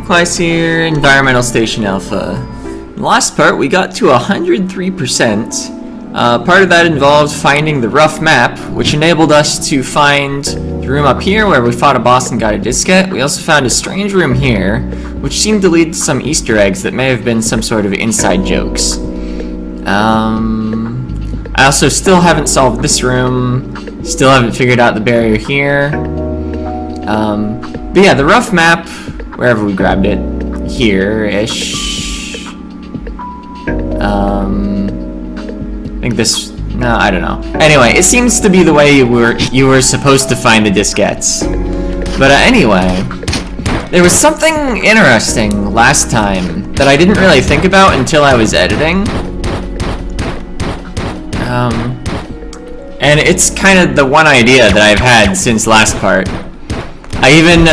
Twice here, Environmental Station Alpha. In the last part, we got to 103%. Part of that involved finding the rough map, which enabled us to find the room up here where we fought a boss and got a diskette. We also found a strange room here, which seemed to lead to some Easter eggs that may have been some sort of inside jokes. I also still haven't solved this room, still haven't figured out the barrier here. But yeah, the rough map, wherever we grabbed it, here-ish. I think this, no, I don't know. Anyway, it seems to be the way you were supposed to find the diskettes. But anyway, there was something interesting last time that I didn't really think about until I was editing. And it's kind of the one idea that I've had since last part. I even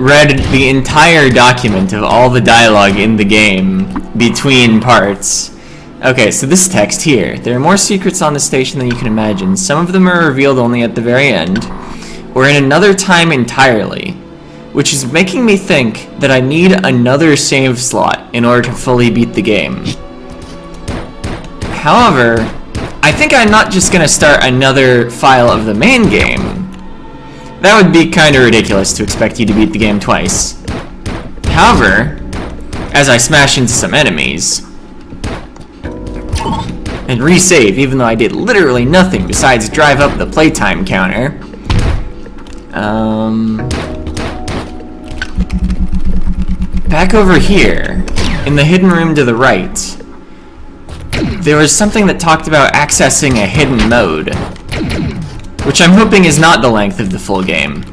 read the entire document of all the dialogue in the game between parts. Okay, so this text here. There are more secrets on the station than you can imagine. Some of them are revealed only at the very end, or in another time entirely, which is making me think that I need another save slot in order to fully beat the game. However, I think I'm not just gonna start another file of the main game. That would be kinda ridiculous to expect you to beat the game twice. However, as I smash into some enemies, and resave, even though I did literally nothing besides drive up the playtime counter. Back over here, in the hidden room to the right, there was something that talked about accessing a hidden mode, which I'm hoping is not the length of the full game.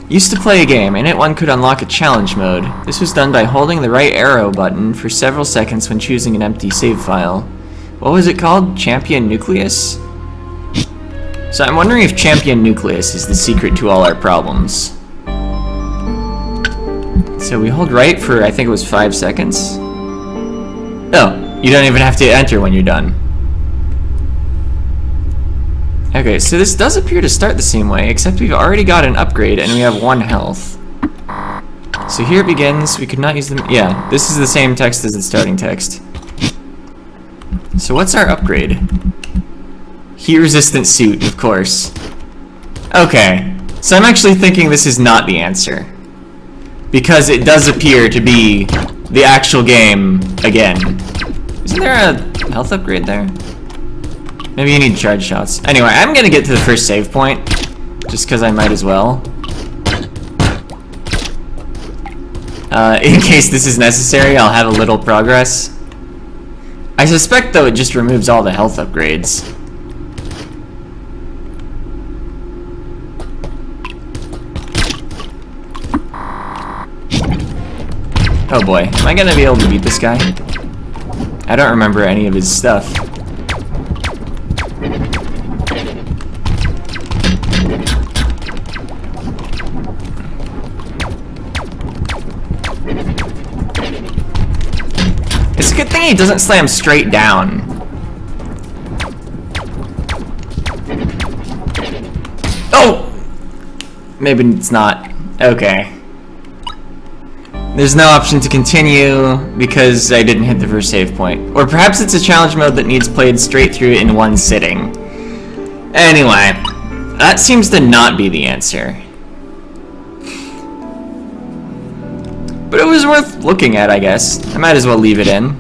Used to play a game, in it one could unlock a challenge mode. This was done by holding the right arrow button for several seconds when choosing an empty save file. What was it called? Champion Nucleus? So I'm wondering if Champion Nucleus is the secret to all our problems. So we hold right for, I think it was 5 seconds. Oh, you don't even have to enter when you're done. Okay, so this does appear to start the same way, except we've already got an upgrade and we have 1 health. So here it begins. We could not use them. Yeah, this is the same text as the starting text. So what's our upgrade? Heat resistant suit, of course. Okay, so I'm actually thinking this is not the answer, because it does appear to be the actual game again. Isn't there a health upgrade there? Maybe you need charge shots. Anyway, I'm gonna get to the first save point, just because I might as well. In case this is necessary, I'll have a little progress. I suspect, though, it just removes all the health upgrades. Oh boy, am I gonna be able to beat this guy? I don't remember any of his stuff. It's a good thing he doesn't slam straight down. Oh! Maybe it's not. Okay. There's no option to continue because I didn't hit the first save point. Or perhaps it's a challenge mode that needs played straight through in one sitting. Anyway, that seems to not be the answer. But it was worth looking at, I guess. I might as well leave it in.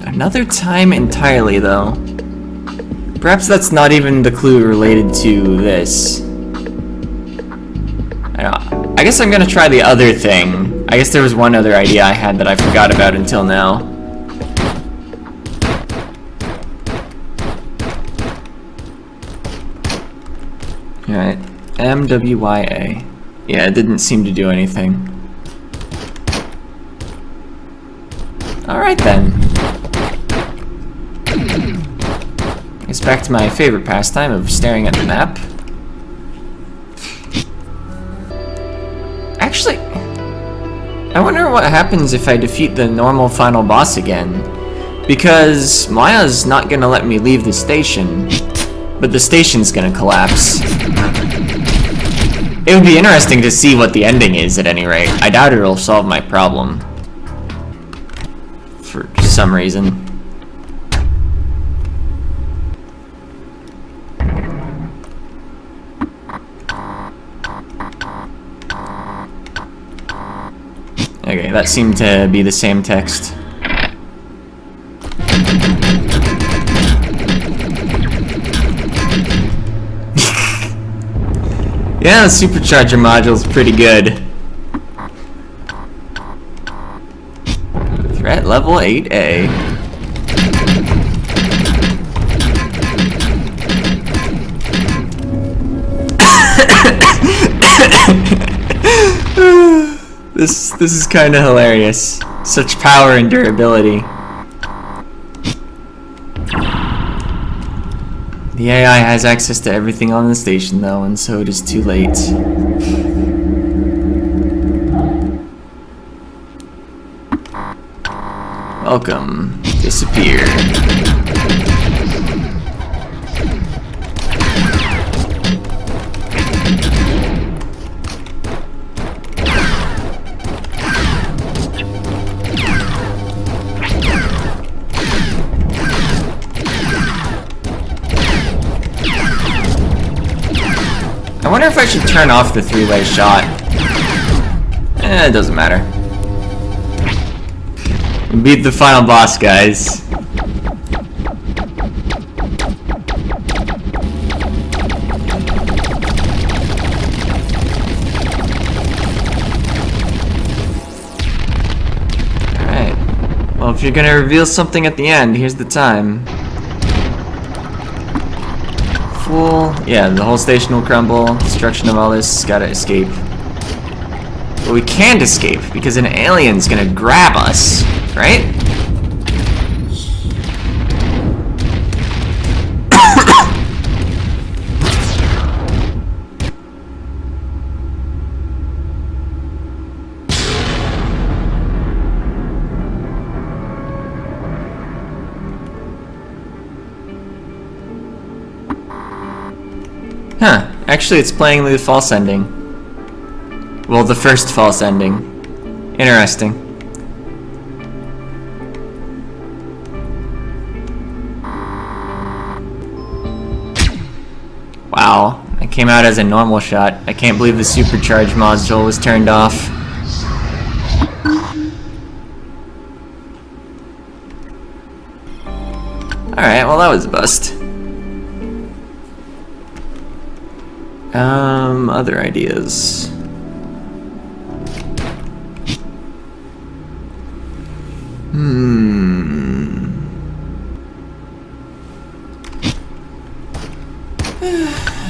Another time entirely, though. Perhaps that's not even the clue related to this. I guess I'm gonna try the other thing. I guess there was one other idea I had that I forgot about until now. Alright, MWYA. Yeah, it didn't seem to do anything. Alright then. It's back to my favorite pastime of staring at the map. Actually, I wonder what happens if I defeat the normal final boss again. Because Maya's not gonna let me leave the station, but the station's gonna collapse. It would be interesting to see what the ending is at any rate. I doubt it'll solve my problem. For some reason. Okay, that seemed to be the same text. Yeah, the supercharger module is pretty good. Threat level 8A. This is kind of hilarious. Such power and durability. The AI has access to everything on the station though, and so it is too late. Welcome. Disappear. I wonder if I should turn off the three-way shot. It doesn't matter. We beat the final boss, guys. Alright. Well, if you're gonna reveal something at the end, here's the time. Yeah, the whole station will crumble. Destruction of all this. Gotta escape. But we can't escape because an alien's gonna grab us, right? Huh. Actually, it's playing the false ending. Well, the first false ending. Interesting. Wow. I came out as a normal shot. I can't believe the supercharge module was turned off. Alright, well that was a bust. Other ideas.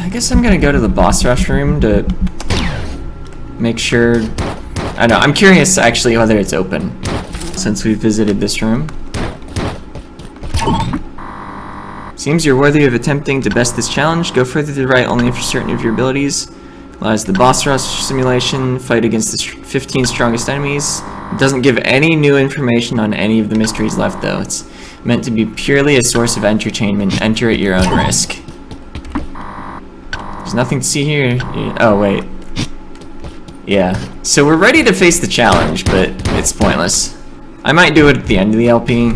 I guess I'm gonna go to the boss rush room to make sure. I know, I'm curious actually whether it's open since we visited this room. Seems you're worthy of attempting to best this challenge. Go further to the right only if you're certain of your abilities. Lies the boss rush simulation. Fight against the 15 strongest enemies. It doesn't give any new information on any of the mysteries left though. It's meant to be purely a source of entertainment. Enter at your own risk. There's nothing to see here. Oh wait. Yeah. So we're ready to face the challenge, but it's pointless. I might do it at the end of the LP.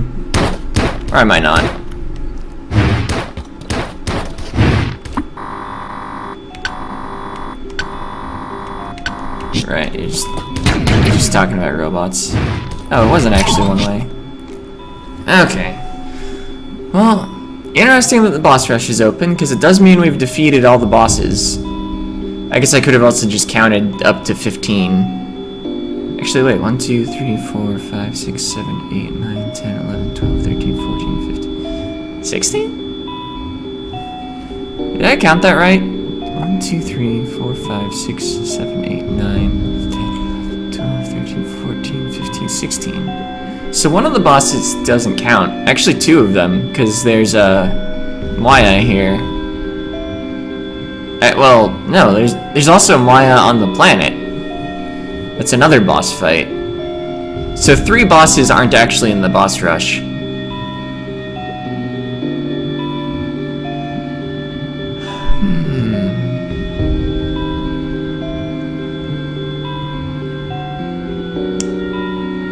Or I might not. Right, you're just talking about robots. Oh, it wasn't actually one way. Okay. Well, interesting that the boss rush is open, because it does mean we've defeated all the bosses. I guess I could have also just counted up to 15. Actually, wait, 1, 2, 3, 4, 5, 6, 7, 8, 9, 10, 11, 12, 13, 14, 15, 16? Did I count that right? 1, 2, 3, 4, 5, 6, 7, 8, 9, 10, 12, 13, 14, 15, 16. So one of the bosses doesn't count. Actually, two of them, because there's Maya here. Well, no, there's also Maya on the planet. That's another boss fight. So 3 bosses aren't actually in the boss rush.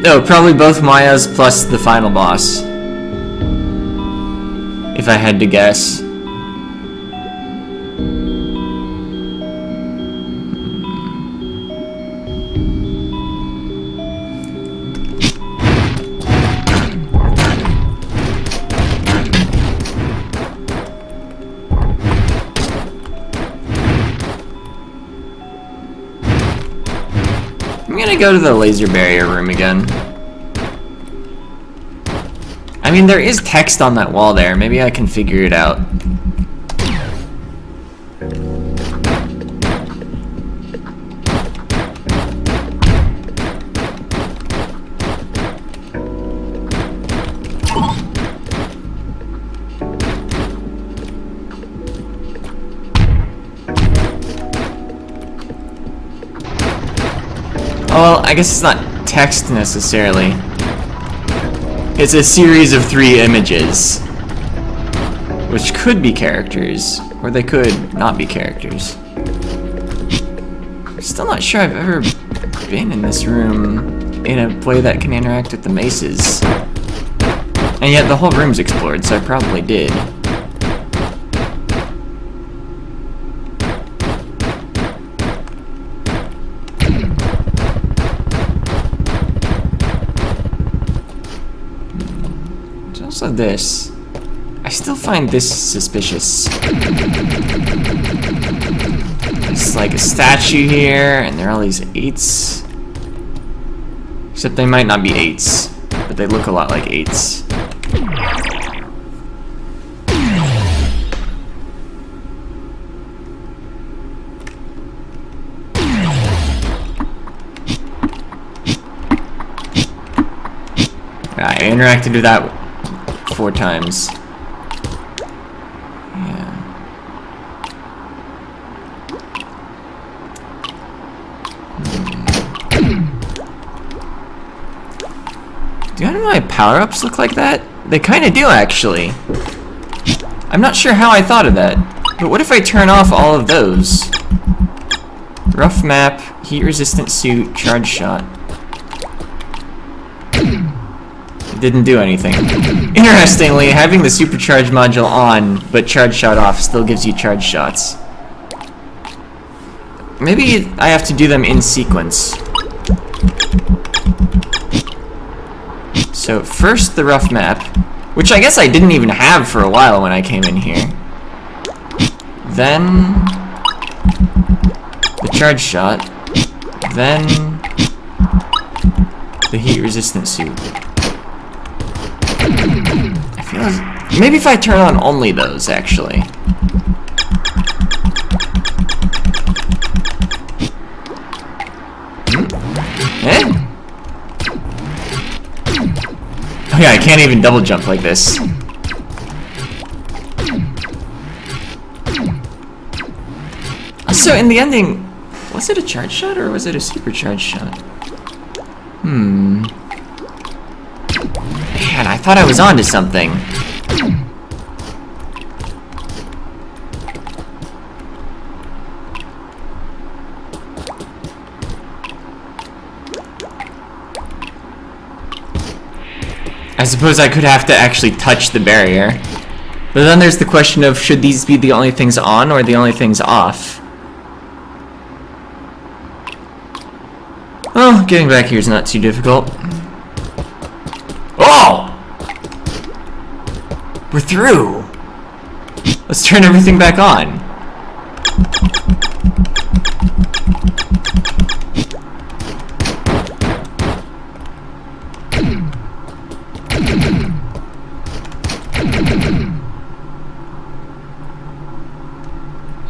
No, probably both Mayas plus the final boss. If I had to guess. I'm gonna go to the laser barrier room again. I mean, there is text on that wall there. Maybe I can figure it out. Well, I guess it's not text necessarily. It's a series of 3 images, which could be characters, or they could not be characters. Still not sure I've ever been in this room in a way that can interact with the maces. And yet the whole room's explored, so I probably did. Also this. I still find this suspicious. It's like a statue here, and there are all these 8s. Except they might not be 8s, but they look a lot like 8s. I interacted with that 4 times. Yeah. Do any of my power-ups look like that? They kind of do, actually. I'm not sure how I thought of that. But what if I turn off all of those? Rough map, heat-resistant suit, charge shot. Didn't do anything. Interestingly, having the supercharge module on, but charge shot off, still gives you charge shots. Maybe I have to do them in sequence. So first the rough map, which I guess I didn't even have for a while when I came in here. Then the charge shot. Then the heat resistant suit. Maybe if I turn on only those, actually. Eh? Oh yeah, I can't even double jump like this. So in the ending, was it a charge shot or was it a supercharge shot? Man, I thought I was onto something. I suppose I could have to actually touch the barrier. But then there's the question of, should these be the only things on or the only things off? Oh, getting back here is not too difficult. Oh! We're through! Let's turn everything back on.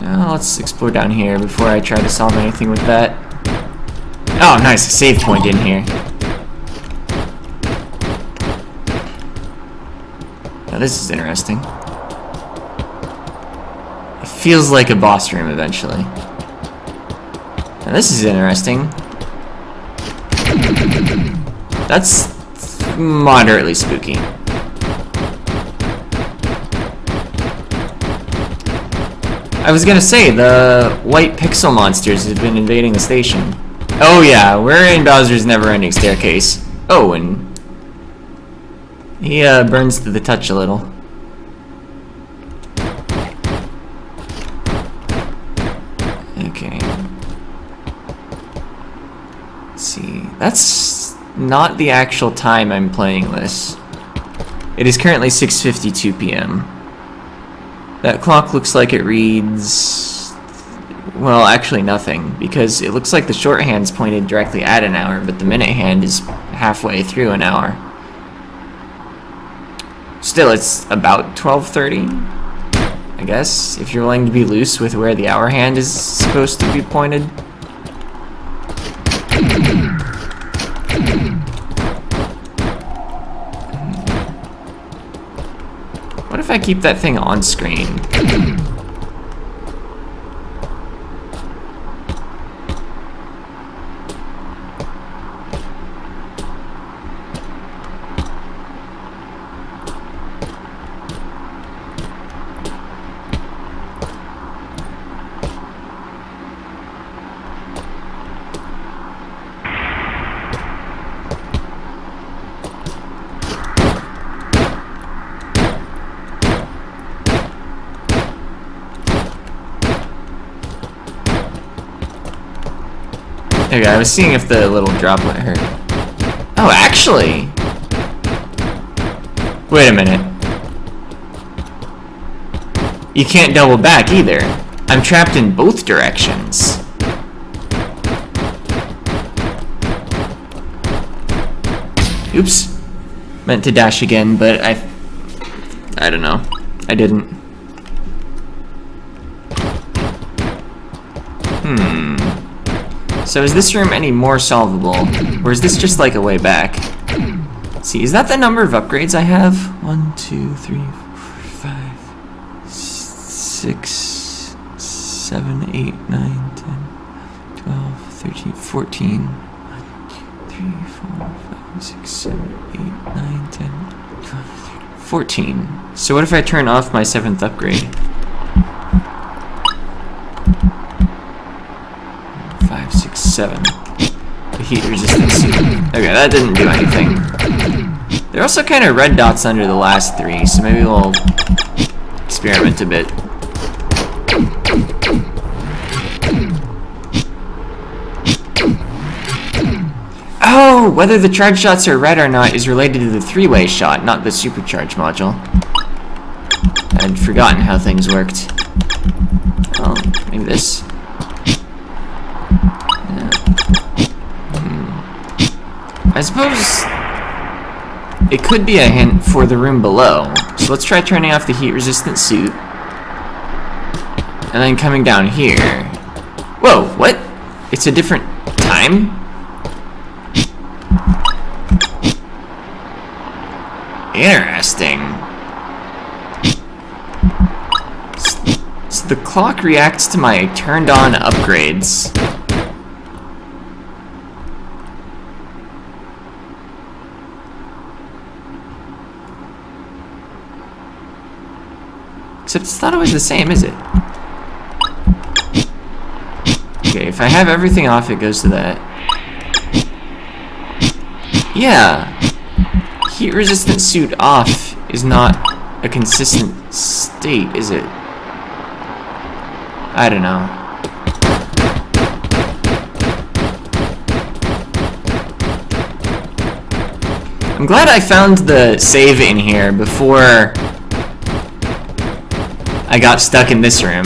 Now let's explore down here before I try to solve anything with that. Oh, nice, a save point in here. Now this is interesting. It feels like a boss room eventually. Now this is interesting. That's moderately spooky. I was gonna say, the white pixel monsters have been invading the station. Oh yeah, we're in Bowser's Never-Ending Staircase. Oh, and he burns to the touch a little. Okay. Let's see. That's not the actual time I'm playing this. It is currently 6:52 p.m. That clock looks like it reads... well, actually nothing, because it looks like the shorthand's pointed directly at an hour, but the minute hand is halfway through an hour. Still, it's about 12:30, I guess, if you're willing to be loose with where the hour hand is supposed to be pointed. What if I keep that thing on screen? Okay, I was seeing if the little droplet hurt. Oh, actually! Wait a minute. You can't double back either. I'm trapped in both directions. Oops. Meant to dash again, but I don't know. I didn't. So is this room any more solvable? Or is this just like a way back? Let's see, is that the number of upgrades I have? 1, 2, 3, 4, 5, 6, 7, 8, 9, 10, 12, 13, 14. 1, 2, 3, 4, 5, 6, 7, 8, 9, 10, 12, 13, 14. So what if I turn off my 7th upgrade? 5, 6, 7. The heat resistant suit. Okay, that didn't do anything. There are also kind of red dots under the last 3, so maybe we'll experiment a bit. Oh, whether the charge shots are red or not is related to the 3-way shot, not the supercharge module. I'd forgotten how things worked. Oh, maybe this. I suppose it could be a hint for the room below. So let's try turning off the heat-resistant suit. And then coming down here. Whoa, what? It's a different time? Interesting. So the clock reacts to my turned-on upgrades. Except it's not always the same, is it? Okay, if I have everything off, it goes to that. Yeah. Heat-resistant suit off is not a consistent state, is it? I don't know. I'm glad I found the save in here before I got stuck in this room.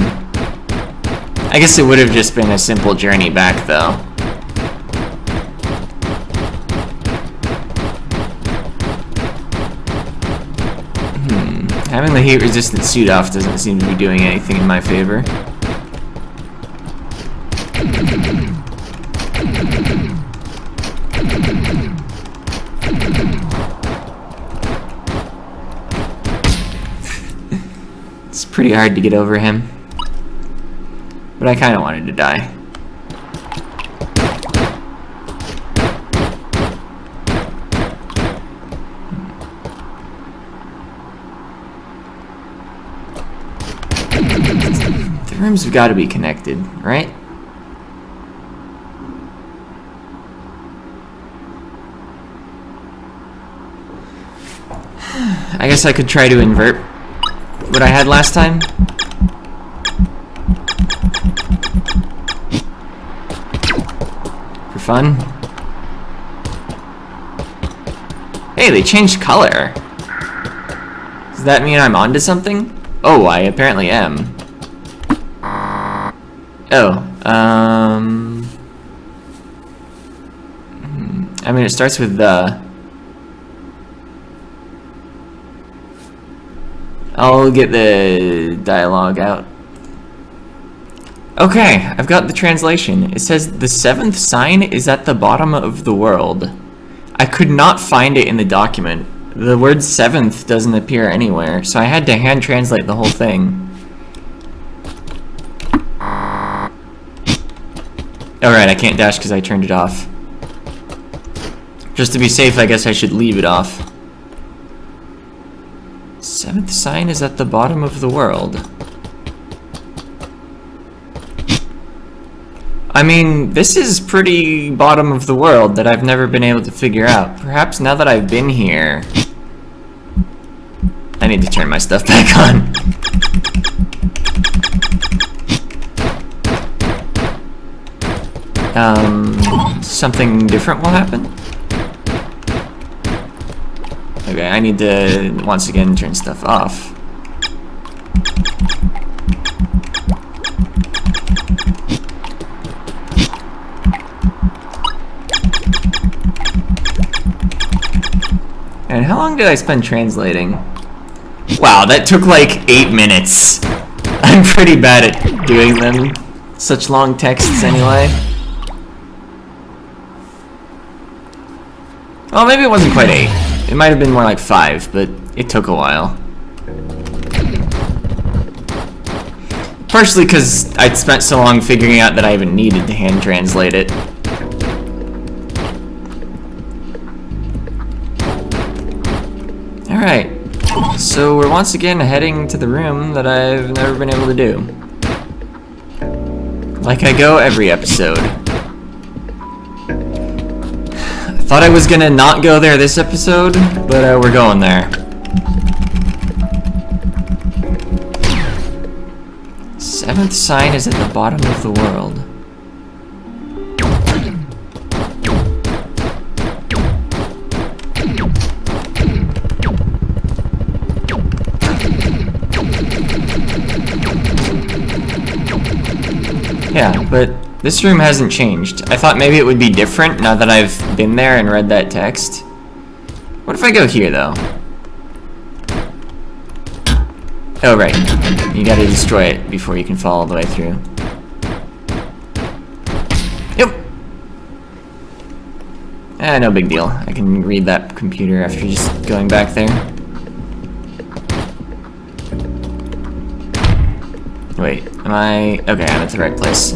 I guess it would have just been a simple journey back, though. Having the heat-resistant suit off doesn't seem to be doing anything in my favor. It's pretty hard to get over him. But I kind of wanted to die. The rooms have got to be connected, right? I guess I could try to invert what I had last time. For fun. Hey, they changed color. Does that mean I'm onto something? Oh, I apparently am. Oh, I mean, it starts with the... I'll get the dialogue out. Okay, I've got the translation. It says, the 7th sign is at the bottom of the world. I could not find it in the document. The word 7th doesn't appear anywhere, so I had to hand translate the whole thing. Alright, I can't dash because I turned it off. Just to be safe, I guess I should leave it off. 7th sign is at the bottom of the world. I mean, this is pretty bottom of the world that I've never been able to figure out. Perhaps now that I've been here... I need to turn my stuff back on. Something different will happen? Okay, I need to, once again, turn stuff off. And how long did I spend translating? Wow, that took like 8 minutes. I'm pretty bad at doing them. Such long texts anyway. Well, maybe it wasn't quite 8. It might have been more like 5, but it took a while. Partially because I'd spent so long figuring out that I even needed to hand translate it. Alright, so we're once again heading to the room that I've never been able to do. Like I go every episode. I thought I was gonna not go there this episode, but we're going there. 7th sign is at the bottom of the world. Yeah, but this room hasn't changed. I thought maybe it would be different now that I've been there and read that text. What if I go here, though? Oh, right. You gotta destroy it before you can fall all the way through. Yep. No big deal. I can read that computer after just going back there. Wait, am I... Okay, I'm at the right place.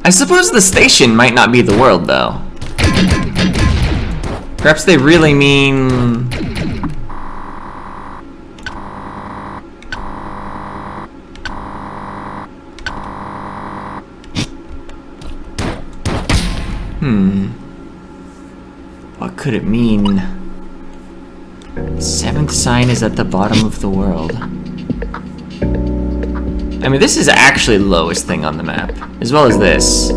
I suppose the station might not be the world, though. Perhaps they really mean... What could it mean? 7th sign is at the bottom of the world. I mean, this is actually the lowest thing on the map, as well as this.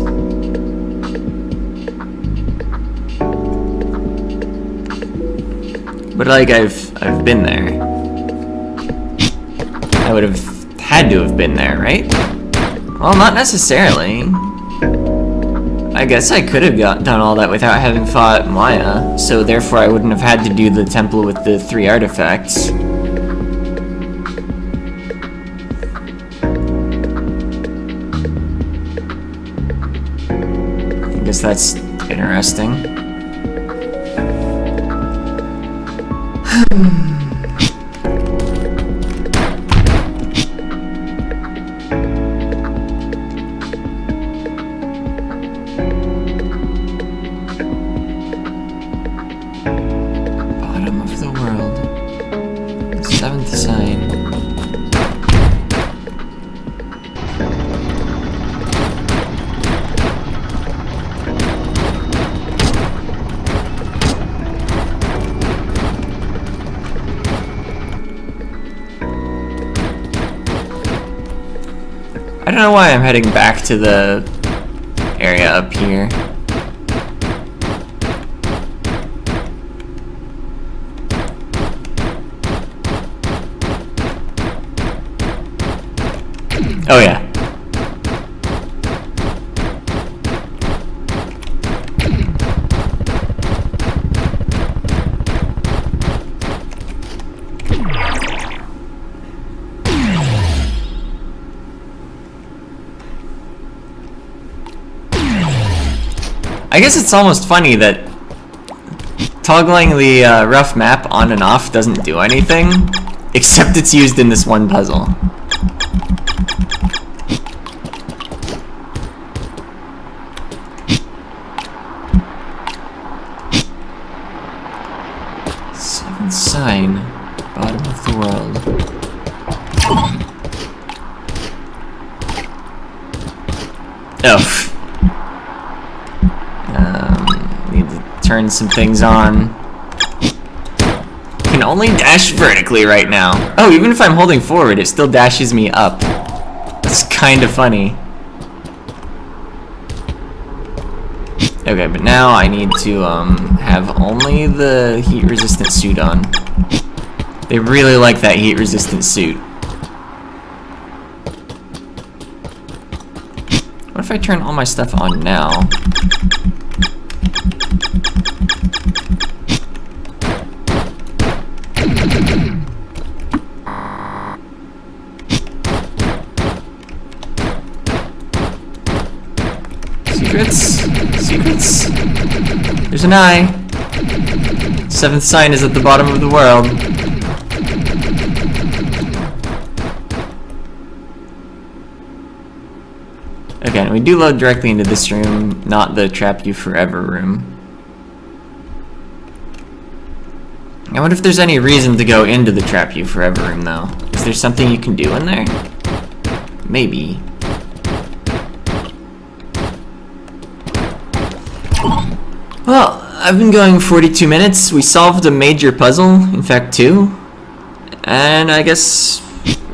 But like, I've been there. I would have had to have been there, right? Well, not necessarily. I guess I could have done all that without having fought Maya, so therefore I wouldn't have had to do the temple with the 3 artifacts. I guess that's interesting. Bottom of the world. 7th sign. don't know why I'm heading back to the area up here. Oh yeah. I guess it's almost funny that toggling the rough map on and off doesn't do anything, except it's used in this one puzzle. Seventh sign, bottom of the world. Oh. Need to turn some things on. Can only dash vertically right now. Oh, even if I'm holding forward, it still dashes me up. That's kind of funny. Okay, but now I need to have only the heat-resistant suit on. They really like that heat-resistant suit. What if I turn all my stuff on now? Secrets? Secrets? There's an eye. Seventh sign is at the bottom of the world. Again, we do load directly into this room, not the Trap You Forever room. I wonder if there's any reason to go into the Trap You Forever room, though. Is there something you can do in there? Maybe. Well, I've been going 42 minutes. We solved a major puzzle, in fact 2. And I guess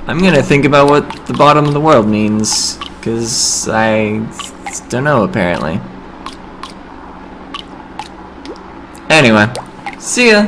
I'm gonna think about what the bottom of the world means. Because I don't know, apparently. Anyway, see ya!